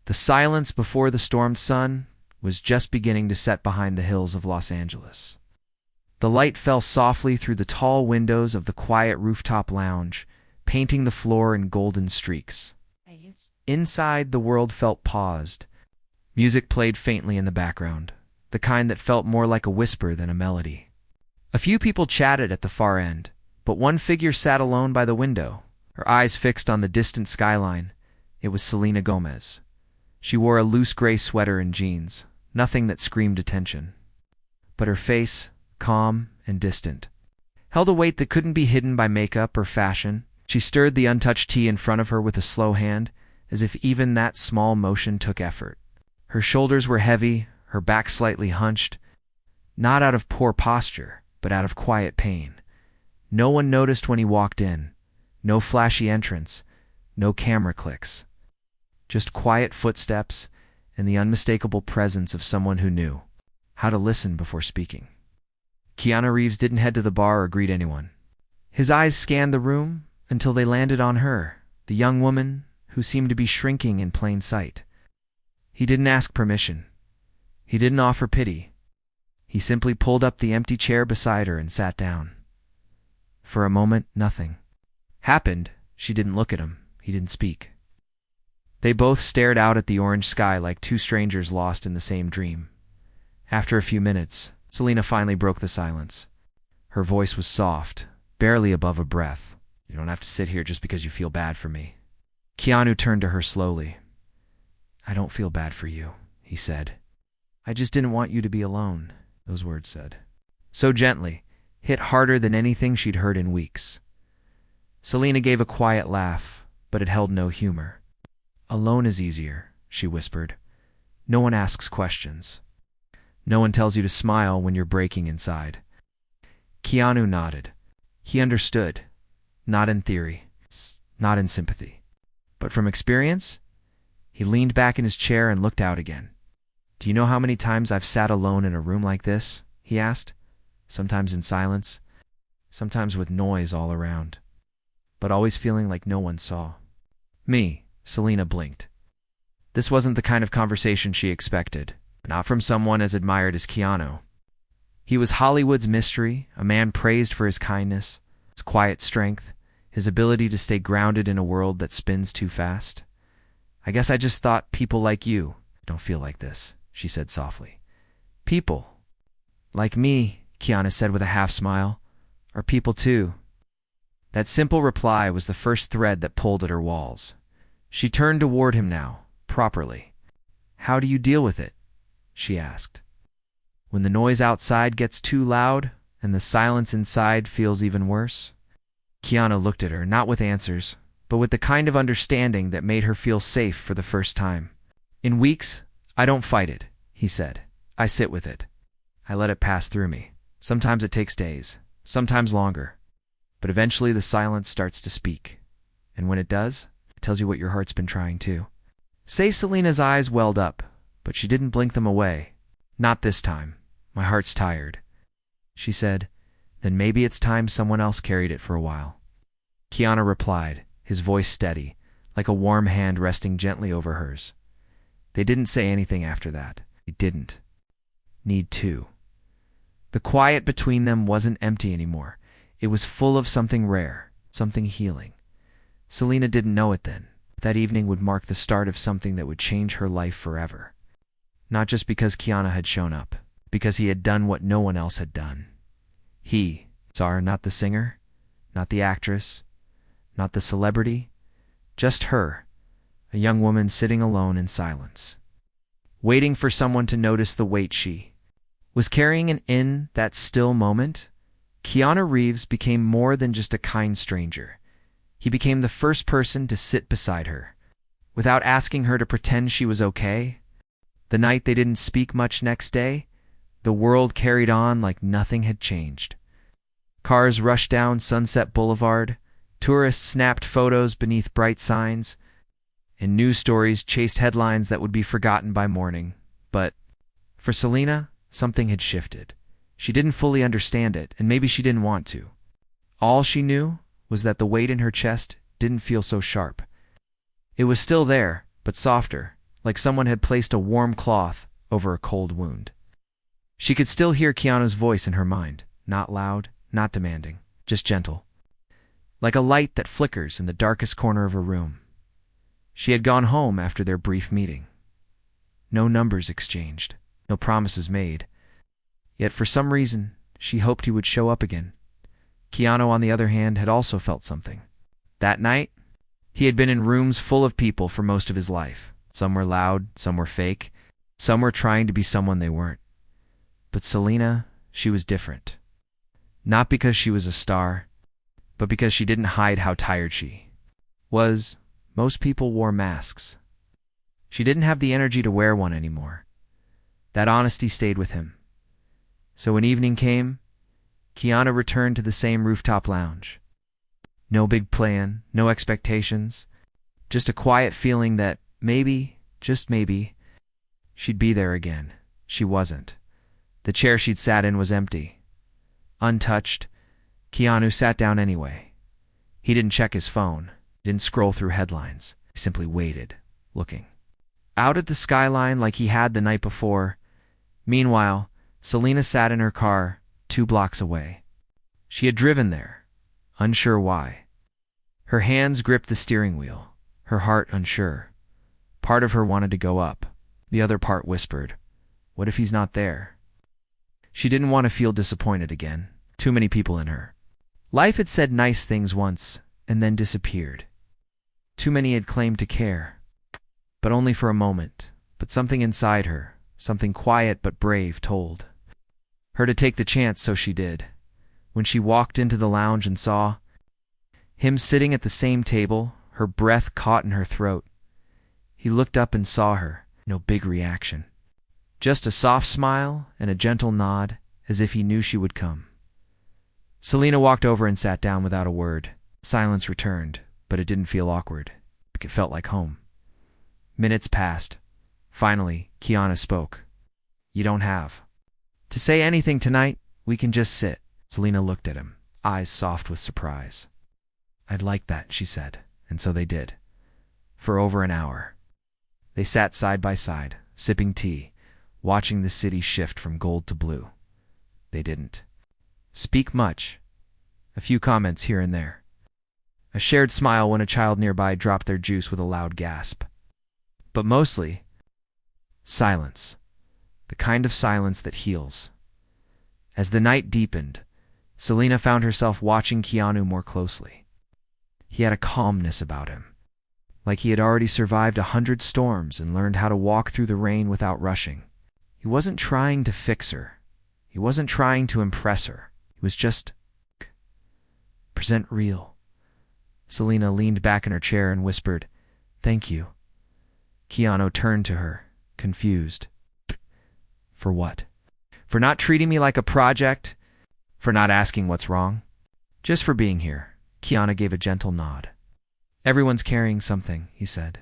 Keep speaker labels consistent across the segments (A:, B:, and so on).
A: The silence before the stormed sun was just beginning to set behind the hills of Los Angeles. The light fell softly through the tall windows of the quiet rooftop lounge, painting the floor in golden streaks. Inside, the world felt paused. Music played faintly in the background, the kind that felt more like a whisper than a melody. A few people chatted at the far end, but one figure sat alone by the window, her eyes fixed on the distant skyline. It was Selena Gomez. She wore a loose gray sweater and jeans, nothing that screamed attention. But her face, calm and distant, held a weight that couldn't be hidden by makeup or fashion. She stirred the untouched tea in front of her with a slow hand, as if even that small motion took effort. Her shoulders were heavy, her back slightly hunched, not out of poor posture, but out of quiet pain. No one noticed when he walked in. No flashy entrance, no camera clicks. Just quiet footsteps and the unmistakable presence of someone who knew how to listen before speaking. Keanu Reeves didn't head to the bar or greet anyone. His eyes scanned the room until they landed on her, the young woman who seemed to be shrinking in plain sight. He didn't ask permission. He didn't offer pity. He simply pulled up the empty chair beside her and sat down. For a moment, nothing happened. She didn't look at him. He didn't speak. They both stared out at the orange sky like two strangers lost in the same dream. After a few minutes, Selena finally broke the silence. Her voice was soft, barely above a breath. "You don't have to sit here just because you feel bad for me." Keanu turned to her slowly. "I don't feel bad for you," he said. "I just didn't want you to be alone," those words said. So gently, hit harder than anything she'd heard in weeks. Selena gave a quiet laugh, but it held no humor. "Alone is easier," she whispered. "No one asks questions. No one tells you to smile when you're breaking inside." Keanu nodded. He understood, not in theory, not in sympathy, but from experience. He leaned back in his chair and looked out again. "Do you know how many times I've sat alone in a room like this?" he asked. "Sometimes in silence, sometimes with noise all around, but always feeling like no one saw." "Me," Selena blinked. This wasn't the kind of conversation she expected, not from someone as admired as Keanu. He was Hollywood's mystery, a man praised for his kindness, his quiet strength, his ability to stay grounded in a world that spins too fast. "I guess I just thought people like you don't feel like this," she said softly. "People like me," Keanu said with a half-smile, "are people too." That simple reply was the first thread that pulled at her walls. She turned toward him now, properly. "How do you deal with it?" she asked. "When the noise outside gets too loud and the silence inside feels even worse?" Keanu looked at her, not with answers, but with the kind of understanding that made her feel safe for the first time. "In weeks, I don't fight it," he said. "I sit with it. I let it pass through me. Sometimes it takes days, sometimes longer. But eventually the silence starts to speak. And when it does, it tells you what your heart's been trying to." Selena's eyes welled up, but she didn't blink them away. "Not this time. My heart's tired," she said. "Then maybe it's time someone else carried it for a while." Keanu replied, his voice steady, like a warm hand resting gently over hers. They didn't say anything after that. They didn't need to. The quiet between them wasn't empty anymore. It was full of something rare, something healing. Selena didn't know it then. That evening would mark the start of something that would change her life forever. Not just because Keanu had shown up, because he had done what no one else had done. He saw her, not the singer, not the actress, not the celebrity, just her, a young woman sitting alone in silence, waiting for someone to notice the weight she was carrying. And in that still moment, Keanu Reeves became more than just a kind stranger. He became the first person to sit beside her, without asking her to pretend she was okay. The night they didn't speak much next day, the world carried on like nothing had changed. Cars rushed down Sunset Boulevard, tourists snapped photos beneath bright signs, and news stories chased headlines that would be forgotten by morning. But for Selena, something had shifted. She didn't fully understand it, and maybe she didn't want to. All she knew was that the weight in her chest didn't feel so sharp. It was still there, but softer, like someone had placed a warm cloth over a cold wound. She could still hear Keanu's voice in her mind, not loud, not demanding, just gentle, like a light that flickers in the darkest corner of a room. She had gone home after their brief meeting. No numbers exchanged, no promises made. Yet for some reason, she hoped he would show up again. Keanu, on the other hand, had also felt something. That night, he had been in rooms full of people for most of his life. Some were loud, some were fake, some were trying to be someone they weren't. But Selena, she was different. Not because she was a star, but because she didn't hide how tired she was. Most people wore masks. She didn't have the energy to wear one anymore. That honesty stayed with him. So when evening came, Keanu returned to the same rooftop lounge. No big plan, no expectations, just a quiet feeling that maybe, just maybe, she'd be there again. She wasn't. The chair she'd sat in was empty. Untouched, Keanu sat down anyway. He didn't check his phone, didn't scroll through headlines. He simply waited, looking out at the skyline like he had the night before. Meanwhile, Selena sat in her car 2 blocks away. She had driven there, unsure why. Her hands gripped the steering wheel, her heart unsure. Part of her wanted to go up. The other part whispered, what if he's not there? She didn't want to feel disappointed again. Too many people in her life had said nice things once and then disappeared. Too many had claimed to care, but only for a moment. But something inside her, something quiet but brave, told her to take the chance, so she did. When she walked into the lounge and saw him sitting at the same table, her breath caught in her throat. He looked up and saw her. No big reaction. Just a soft smile and a gentle nod, as if he knew she would come. Selena walked over and sat down without a word. Silence returned, but it didn't feel awkward. It felt like home. Minutes passed. Finally, Keanu spoke. You don't have to say anything tonight. We can just sit. Selena looked at him, eyes soft with surprise. I'd like that, she said, and so they did. For over an hour. They sat side by side, sipping tea, watching the city shift from gold to blue. They didn't speak much. A few comments here and there. A shared smile when a child nearby dropped their juice with a loud gasp. But mostly, silence. The kind of silence that heals. As the night deepened, Selena found herself watching Keanu more closely. He had a calmness about him, like he had already survived 100 storms and learned how to walk through the rain without rushing. He wasn't trying to fix her. He wasn't trying to impress her. He was just present real. Selena leaned back in her chair and whispered, "Thank you." Keanu turned to her, confused. For what? For not treating me like a project? For not asking what's wrong? Just for being here. Keanu gave a gentle nod. Everyone's carrying something, he said.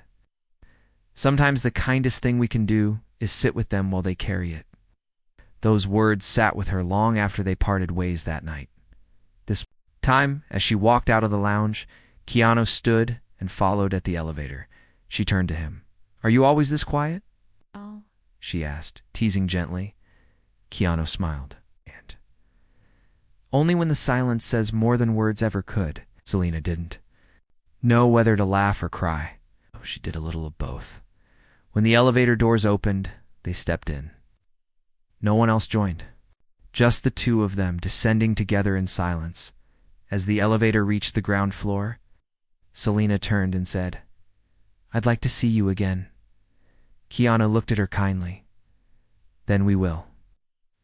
A: Sometimes the kindest thing we can do is sit with them while they carry it. Those words sat with her long after they parted ways that night. This time, as she walked out of the lounge, Keanu stood and followed at the elevator. She turned to him. Are you always this quiet?
B: Oh.
A: She asked, teasing gently. Keanu smiled. And only when the silence says more than words ever could. Selena didn't know whether to laugh or cry. Oh, she did a little of both. When the elevator doors opened, they stepped in. No one else joined. Just the two of them descending together in silence. As the elevator reached the ground floor, Selena turned and said, I'd like to see you again. Keanu looked at her kindly. Then we will.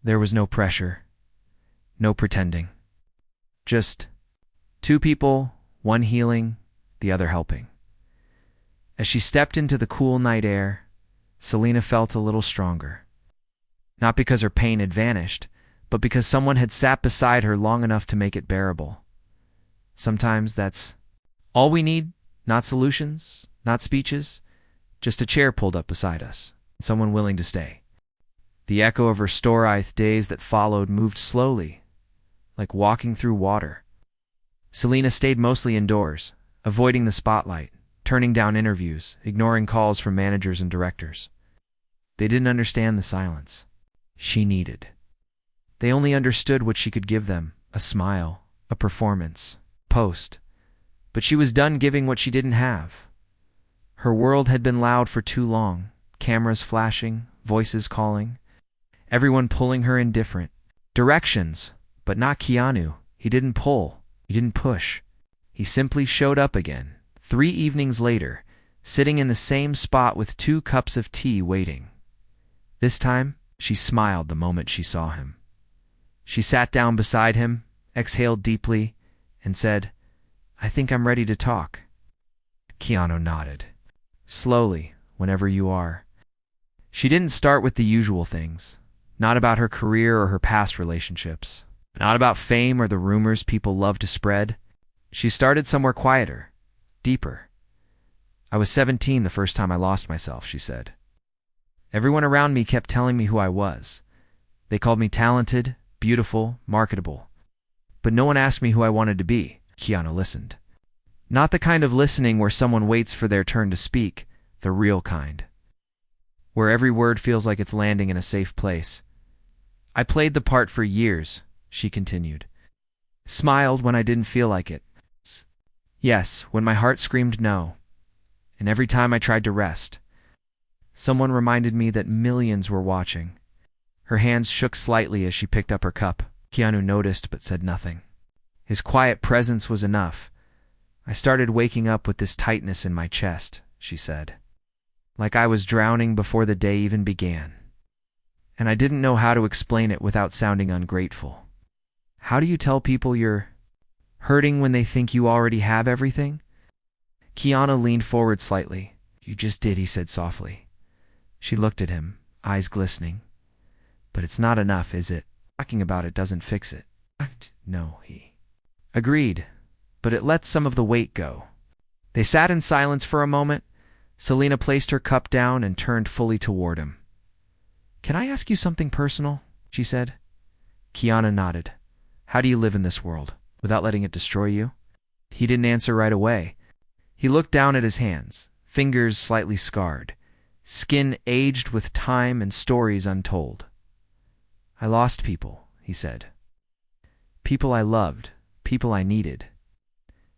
A: There was no pressure, no pretending. Just two people, one healing, the other helping. As she stepped into the cool night air, Selena felt a little stronger. Not because her pain had vanished, but because someone had sat beside her long enough to make it bearable. Sometimes that's all we need, not solutions, not speeches, just a chair pulled up beside us, someone willing to stay. The echo of her store-eyed days that followed moved slowly, like walking through water. Selena stayed mostly indoors, avoiding the spotlight, turning down interviews, ignoring calls from managers and directors. They didn't understand the silence she needed. They only understood what she could give them, a smile, a performance, post. But she was done giving what she didn't have. Her world had been loud for too long, cameras flashing, voices calling, everyone pulling her in different directions, but not Keanu. He didn't pull, he didn't push. He simply showed up again, 3 evenings later, sitting in the same spot with 2 cups of tea waiting. This time, she smiled the moment she saw him. She sat down beside him, exhaled deeply, and said, "I think I'm ready to talk." Keanu nodded. "Slowly, whenever you are." She didn't start with the usual things, not about her career or her past relationships, not about fame or the rumors people love to spread. She started somewhere quieter, deeper. "I was 17 the first time I lost myself," she said. "Everyone around me kept telling me who I was. They called me talented, beautiful, marketable. But no one asked me who I wanted to be." Keanu listened. Not the kind of listening where someone waits for their turn to speak, the real kind, where every word feels like it's landing in a safe place. "I played the part for years," she continued. "Smiled when I didn't feel like it. Yes, when my heart screamed no. And every time I tried to rest. Someone reminded me that millions were watching." Her hands shook slightly as she picked up her cup. Keanu noticed but said nothing. His quiet presence was enough. "I started waking up with this tightness in my chest," she said. "Like I was drowning before the day even began. And I didn't know how to explain it without sounding ungrateful." "How do you tell people you're hurting when they think you already have everything?" Keanu leaned forward slightly. "You just did," he said softly. She looked at him, eyes glistening. "But it's not enough, is it? Talking about it doesn't fix it." "No," he agreed, "but it lets some of the weight go." They sat in silence for a moment. Selena placed her cup down and turned fully toward him. "Can I ask you something personal?" she said. Keanu nodded. "How do you live in this world, without letting it destroy you?" He didn't answer right away. He looked down at his hands, fingers slightly scarred, skin aged with time and stories untold. "I lost people," he said. "People I loved, people I needed.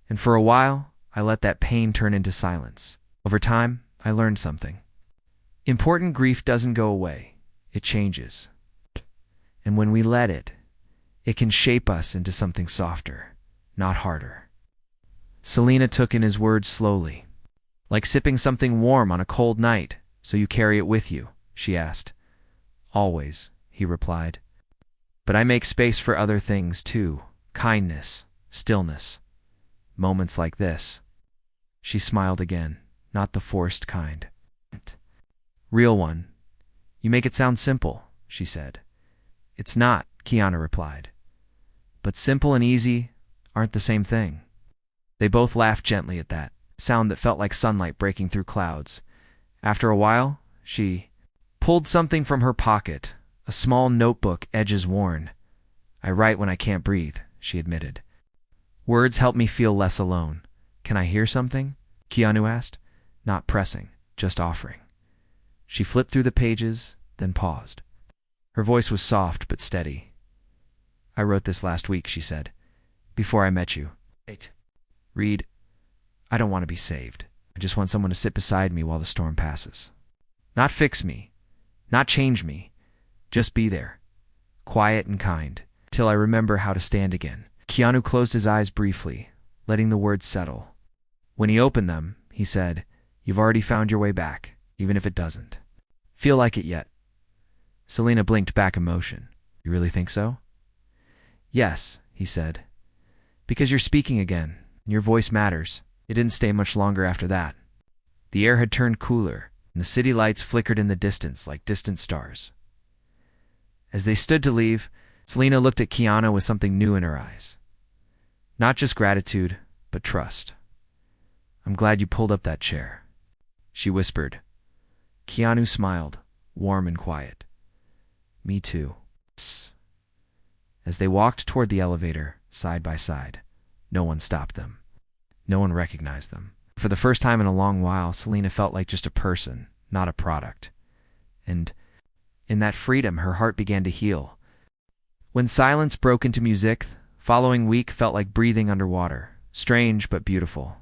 A: And for a while, I let that pain turn into silence. Over time, I learned something. Important grief doesn't go away. It changes. And when we let it, it can shape us into something softer, not harder." Selena took in his words slowly. "Like sipping something warm on a cold night, so you carry it with you?" she asked. "Always," he replied. "But I make space for other things too. Kindness, stillness, moments like this." She smiled again, not the forced kind. "Real one. You make it sound simple," she said. "It's not," Keanu replied. "But simple and easy aren't the same thing." They both laughed gently at that sound that felt like sunlight breaking through clouds. After a while, she pulled something from her pocket, a small notebook, edges worn. "I write when I can't breathe," she admitted. "Words help me feel less alone." "Can I hear something?" Keanu asked, not pressing, just offering. She flipped through the pages, then paused. Her voice was soft but steady. "I wrote this last week," she said, "before I met you. Read, I don't want to be saved. I just want someone to sit beside me while the storm passes. Not fix me, not change me, just be there, quiet and kind, till I remember how to stand again." Keanu closed his eyes briefly, letting the words settle. When he opened them, he said, "You've already found your way back, even if it doesn't feel like it yet." Selena blinked back emotion. "You really think so?" "Yes," he said. "Because you're speaking again, and your voice matters." It didn't stay much longer after that. The air had turned cooler, and the city lights flickered in the distance like distant stars. As they stood to leave, Selena looked at Keanu with something new in her eyes. Not just gratitude, but trust. "I'm glad you pulled up that chair," she whispered. Keanu smiled, warm and quiet. "Me too." As they walked toward the elevator, side by side, no one stopped them. No one recognized them. For the first time in a long while, Selena felt like just a person, not a product. And in that freedom, her heart began to heal. When silence broke into music, the following week felt like breathing underwater, strange but beautiful.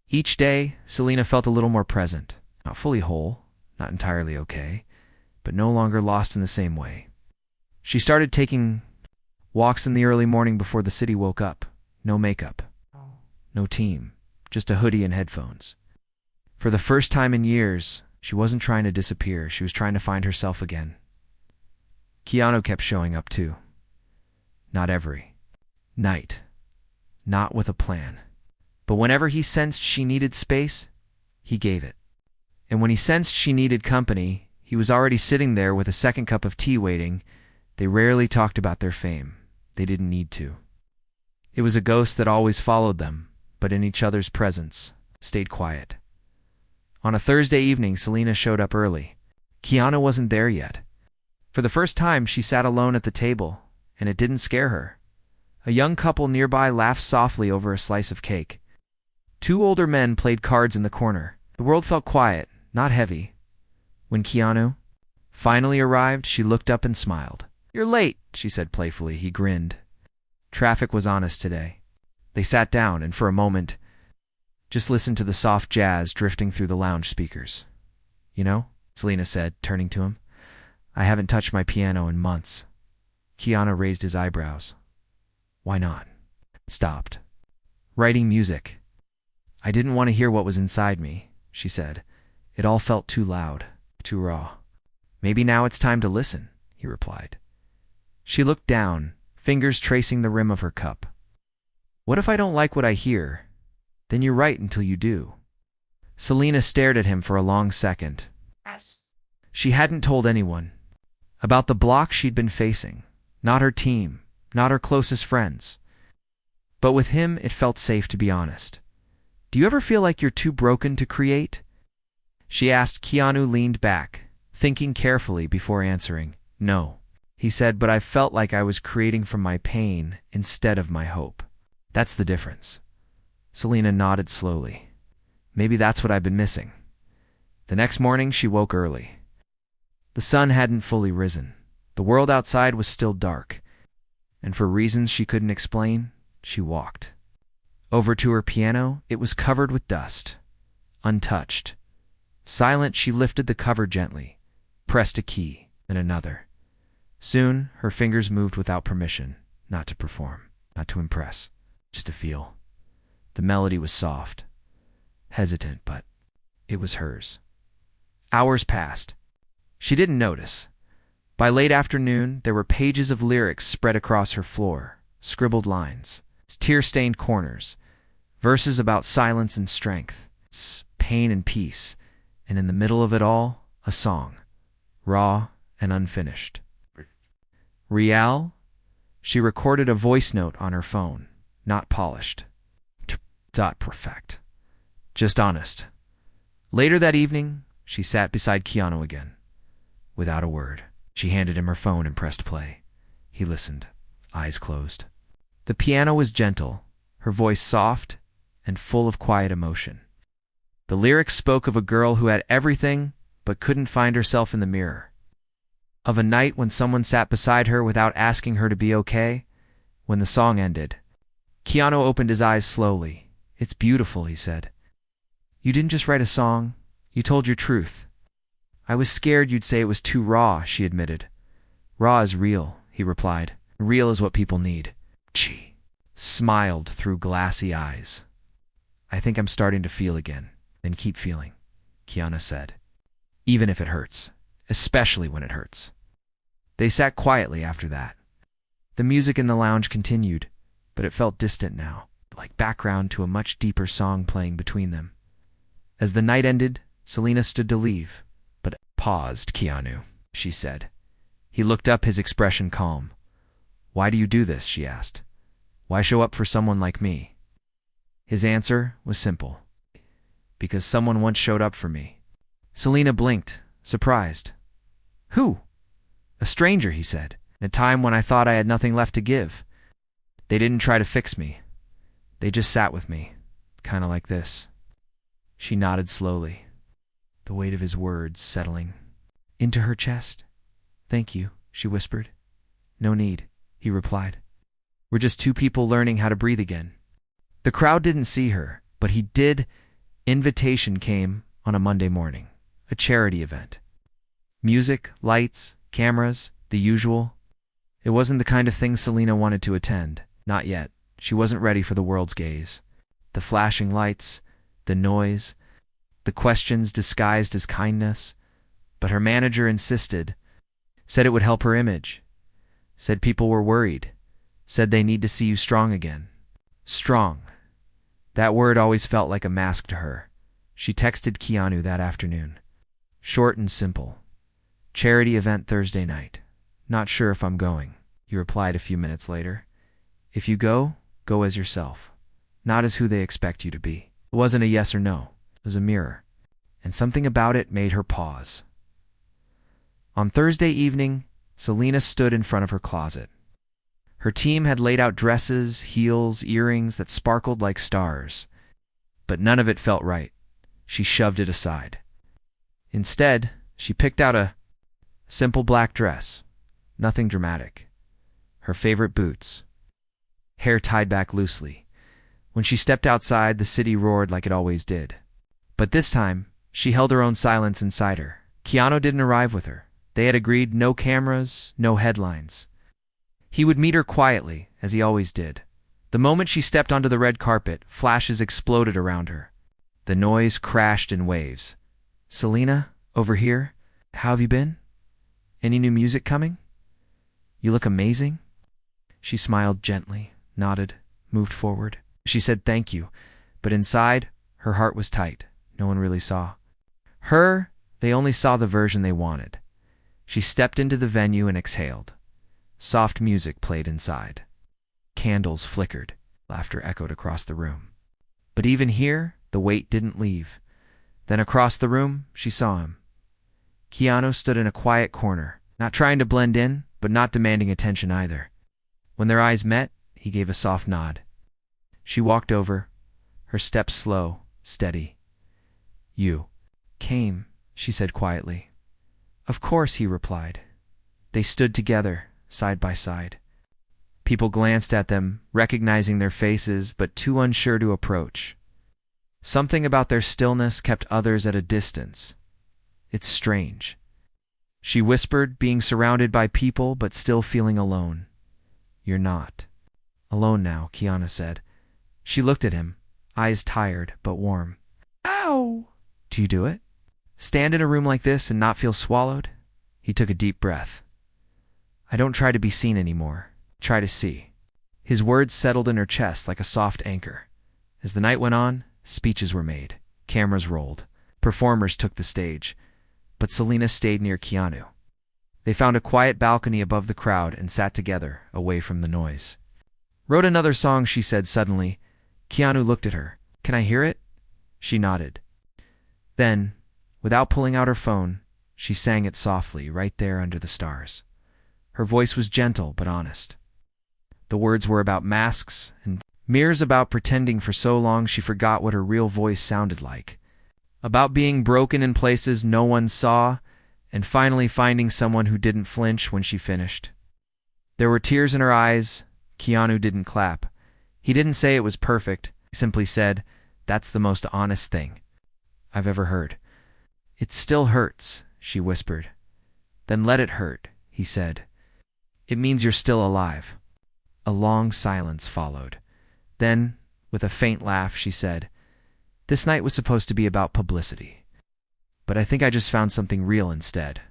A: Each day, Selena felt a little more present, not fully whole, not entirely okay, but no longer lost in the same way. She started taking walks in the early morning before the city woke up. No makeup, no team, just a hoodie and headphones. For the first time in years, she wasn't trying to disappear, she was trying to find herself again. Keanu kept showing up too. Not every night, not with a plan. But whenever he sensed she needed space, he gave it. And when he sensed she needed company, he was already sitting there with a second cup of tea waiting. They rarely talked about their fame. They didn't need to. It was a ghost that always followed them, but in each other's presence, stayed quiet. On a Thursday evening, Selena showed up early. Keanu wasn't there yet. For the first time, she sat alone at the table, and it didn't scare her. A young couple nearby laughed softly over a slice of cake. Two older men played cards in the corner. The world felt quiet, not heavy. When Keanu finally arrived, she looked up and smiled. "You're late," she said playfully. He grinned. Traffic was honest today. They sat down and for a moment just listened to the soft jazz drifting through the lounge speakers. "You know," Selena said, turning to him, "I haven't touched my piano in months." Keanu raised his eyebrows. "Why not?" Stopped. "Writing music. I didn't want to hear what was inside me," she said. "It all felt too loud, too raw." "Maybe now it's time to listen," he replied. She looked down, fingers tracing the rim of her cup. "What if I don't like what I hear? Then you write until you do." Selena stared at him for a long second. She hadn't told anyone about the block she'd been facing. Not her team, not her closest friends. But with him, it felt safe to be honest. "Do you ever feel like you're too broken to create?" she asked. Keanu leaned back, thinking carefully before answering. "No," he said, "but I felt like I was creating from my pain instead of my hope. That's the difference." Selena nodded slowly. "Maybe that's what I've been missing." The next morning, she woke early. The sun hadn't fully risen. The world outside was still dark, and for reasons she couldn't explain, she walked over to her piano. It was covered with dust, untouched. Silent, she lifted the cover gently, pressed a key, then another. Soon, her fingers moved without permission, not to perform, not to impress, just to feel. The melody was soft, hesitant, but it was hers. Hours passed. She didn't notice. By late afternoon, there were pages of lyrics spread across her floor, scribbled lines, tear-stained corners, verses about silence and strength, pain and peace, and in the middle of it all, a song, raw and unfinished. "Real?" She recorded a voice note on her phone, not polished. Perfect. Just honest. Later that evening, she sat beside Keanu again. Without a word, she handed him her phone and pressed play. He listened, eyes closed. The piano was gentle, her voice soft and full of quiet emotion. The lyrics spoke of a girl who had everything but couldn't find herself in the mirror. Of a night when someone sat beside her without asking her to be okay. When the song ended, Keanu opened his eyes slowly. "It's beautiful," he said. "You didn't just write a song, you told your truth." "I was scared you'd say it was too raw," she admitted. "Raw is real," he replied. "Real is what people need." She smiled through glassy eyes. "I think I'm starting to feel again." "Then keep feeling," Keanu said. "Even if it hurts, especially when it hurts." They sat quietly after that. The music in the lounge continued, but it felt distant now, like background to a much deeper song playing between them. As the night ended, Selena stood to leave, but paused. "Keanu," she said. He looked up, his expression calm. "Why do you do this?" she asked. "Why show up for someone like me?" His answer was simple. "Because someone once showed up for me." Selena blinked, surprised. "Who?" "A stranger," he said, "at a time when I thought I had nothing left to give. They didn't try to fix me. They just sat with me, kind of like this." She nodded slowly, the weight of his words settling into her chest. "Thank you," she whispered. "No need," he replied. "We're just two people learning how to breathe again." The crowd didn't see her, but he did. Invitation came on a Monday morning, a charity event. Music, lights, cameras, the usual. It wasn't the kind of thing Selena wanted to attend. Not yet. She wasn't ready for the world's gaze. The flashing lights, the noise, the questions disguised as kindness. But her manager insisted, said it would help her image, said people were worried, said they need to see you strong again. Strong. That word always felt like a mask to her. She texted Keanu that afternoon. Short and simple. "Charity event Thursday night. Not sure if I'm going," he replied a few minutes later. "If you go, go as yourself, not as who they expect you to be." It wasn't a yes or no. It was a mirror. And something about it made her pause. On Thursday evening, Selena stood in front of her closet. Her team had laid out dresses, heels, earrings that sparkled like stars. But none of it felt right. She shoved it aside. Instead, she picked out a simple black dress. Nothing dramatic. Her favorite boots. Hair tied back loosely. When she stepped outside, the city roared like it always did. But this time, she held her own silence inside her. Keanu didn't arrive with her. They had agreed no cameras, no headlines. He would meet her quietly, as he always did. The moment she stepped onto the red carpet, flashes exploded around her. The noise crashed in waves. "Selena, over here. How have you been? Any new music coming? You look amazing." She smiled gently, nodded, moved forward. She said thank you, but inside, her heart was tight. No one really saw. They only saw the version they wanted. She stepped into the venue and exhaled. Soft music played inside. Candles flickered. Laughter echoed across the room. But even here, the weight didn't leave. Then across the room, she saw him. Keanu stood in a quiet corner, not trying to blend in, but not demanding attention either. When their eyes met, he gave a soft nod. She walked over, her steps slow, steady. "You came," she said quietly. "Of course," he replied. They stood together, side by side. People glanced at them, recognizing their faces, but too unsure to approach. Something about their stillness kept others at a distance. "It's strange," she whispered, being surrounded by people but still feeling alone. "You're not alone now," Keanu said. She looked at him, eyes tired but warm. "Ow!" "Do you do it? Stand in a room like this and not feel swallowed?" He took a deep breath. "I don't try to be seen anymore. Try to see." His words settled in her chest like a soft anchor. As the night went on, speeches were made. Cameras rolled. Performers took the stage. But Selena stayed near Keanu. They found a quiet balcony above the crowd and sat together, away from the noise. "Wrote another song," she said suddenly. Keanu looked at her. "Can I hear it?" She nodded. Then, without pulling out her phone, she sang it softly, right there under the stars. Her voice was gentle but honest. The words were about masks and mirrors, about pretending for so long she forgot what her real voice sounded like, about being broken in places no one saw, and finally finding someone who didn't flinch when she finished. There were tears in her eyes. Keanu didn't clap. He didn't say it was perfect. He simply said, "That's the most honest thing I've ever heard." "It still hurts," she whispered. "Then let it hurt," he said. "It means you're still alive." A long silence followed. Then, with a faint laugh, she said, "This night was supposed to be about publicity, but I think I just found something real instead."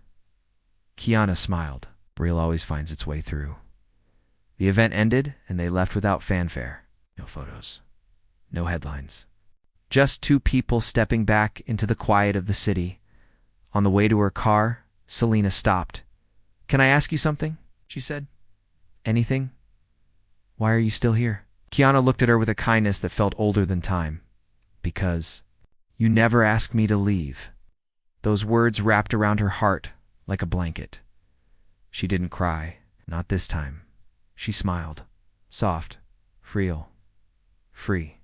A: Keanu smiled. Real always finds its way through. The event ended, and they left without fanfare. No photos. No headlines. Just two people stepping back into the quiet of the city. On the way to her car, Selena stopped. "Can I ask you something?" she said. "Anything? Why are you still here?" Keanu looked at her with a kindness that felt older than time. "Because you never asked me to leave." Those words wrapped around her heart like a blanket. She didn't cry, not this time. She smiled, soft, real, free.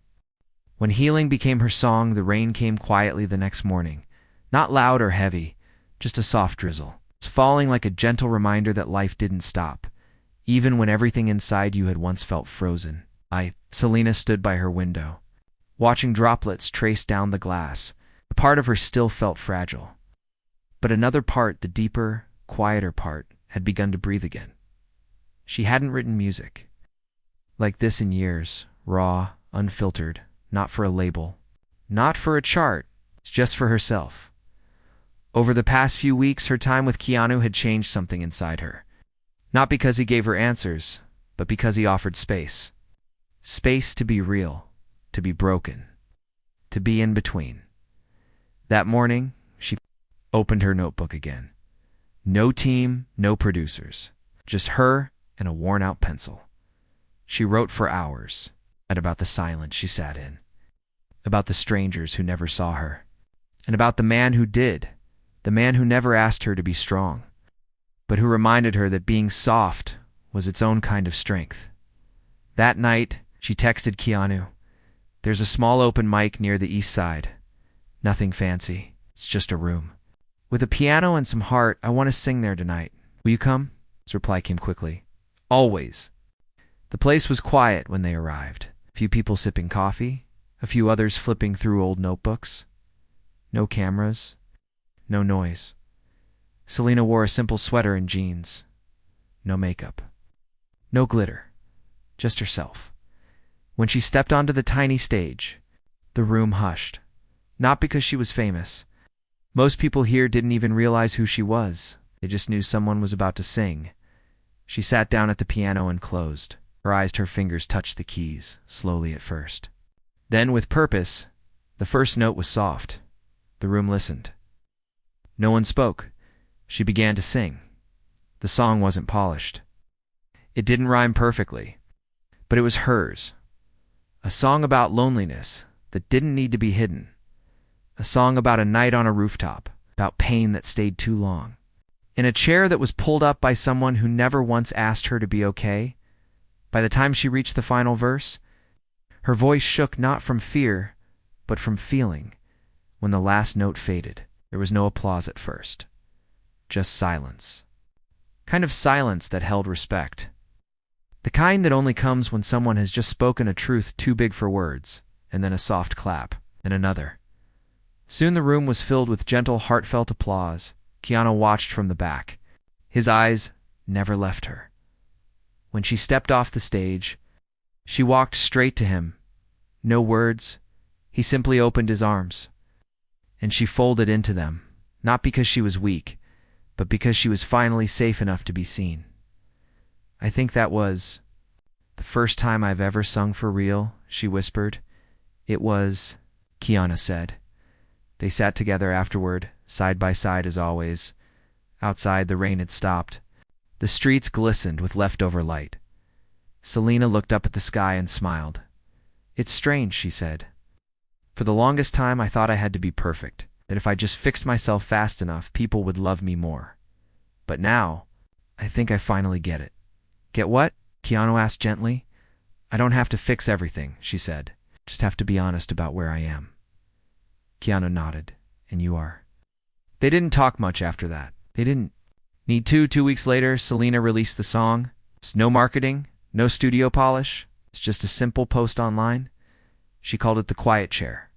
A: When healing became her song, the rain came quietly the next morning. Not loud or heavy, just a soft drizzle. It's falling like a gentle reminder that life didn't stop, even when everything inside you had once felt frozen. Selena stood by her window, watching droplets trace down the glass. A part of her still felt fragile. But another part, the deeper, quieter part, had begun to breathe again. She hadn't written music like this in years, raw, unfiltered, not for a label, not for a chart, just for herself. Over the past few weeks, her time with Keanu had changed something inside her. Not because he gave her answers, but because he offered space. Space to be real, to be broken, to be in between. That morning, she opened her notebook again. No team, no producers, just her and a worn-out pencil. She wrote for hours, and about the silence she sat in, about the strangers who never saw her, and about the man who did, the man who never asked her to be strong, but who reminded her that being soft was its own kind of strength. That night, she texted Keanu, "There's a small open mic near the east side. Nothing fancy, it's just a room. With a piano and some heart, I want to sing there tonight. Will you come?" His reply came quickly. "Always." The place was quiet when they arrived. A few people sipping coffee, a few others flipping through old notebooks. No cameras, no noise. Selena wore a simple sweater and jeans. No makeup. No glitter. Just herself. When she stepped onto the tiny stage, the room hushed. Not because she was famous. Most people here didn't even realize who she was. They just knew someone was about to sing. She sat down at the piano and closed. Her eyes, her fingers touched the keys, slowly at first. Then, with purpose, the first note was soft. The room listened. No one spoke. She began to sing. The song wasn't polished. It didn't rhyme perfectly, but it was hers. A song about loneliness that didn't need to be hidden. A song about a night on a rooftop, about pain that stayed too long. In a chair that was pulled up by someone who never once asked her to be okay. By the time she reached the final verse, her voice shook not from fear, but from feeling. When the last note faded, there was no applause at first. Just silence. Kind of silence that held respect. The kind that only comes when someone has just spoken a truth too big for words, and then a soft clap, and another. Soon the room was filled with gentle, heartfelt applause. Keanu watched from the back. His eyes never left her. When she stepped off the stage, she walked straight to him. No words. He simply opened his arms. And she folded into them, not because she was weak, but because she was finally safe enough to be seen. "I think that was the first time I've ever sung for real," she whispered. "It was," Keanu said. They sat together afterward, side by side as always. Outside, the rain had stopped. The streets glistened with leftover light. Selena looked up at the sky and smiled. "It's strange," she said. "For the longest time I thought I had to be perfect, that if I just fixed myself fast enough, people would love me more. But now, I think I finally get it." "Get what?" Keanu asked gently. "I don't have to fix everything," she said. "Just have to be honest about where I am." Keanu nodded. "And you are?" They didn't talk much after that. They didn't need to. 2 weeks later, Selena released the song. It's no marketing, no studio polish. It's just a simple post online. She called it The Quiet Chair.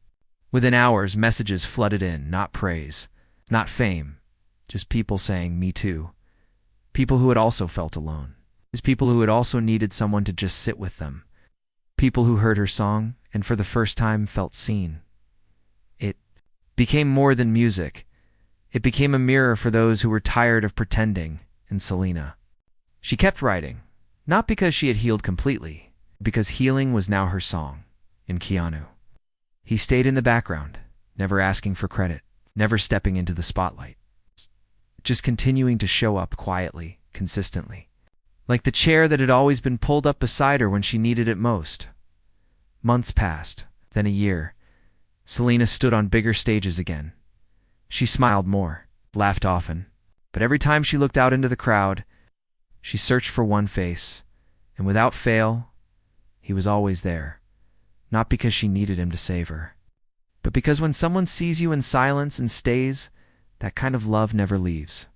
A: Within hours, messages flooded in, not praise, not fame, just people saying, "Me too." People who had also felt alone. Just people who had also needed someone to just sit with them. People who heard her song and for the first time felt seen. It became more than music. It became a mirror for those who were tired of pretending in Selena. She kept writing, not because she had healed completely, because healing was now her song, in Keanu. He stayed in the background, never asking for credit, never stepping into the spotlight. Just continuing to show up quietly, consistently. Like the chair that had always been pulled up beside her when she needed it most. Months passed, then a year. Selena stood on bigger stages again. She smiled more, laughed often, but every time she looked out into the crowd, she searched for one face, and without fail, he was always there. not because she needed him to save her, but because when someone sees you in silence and stays, that kind of love never leaves.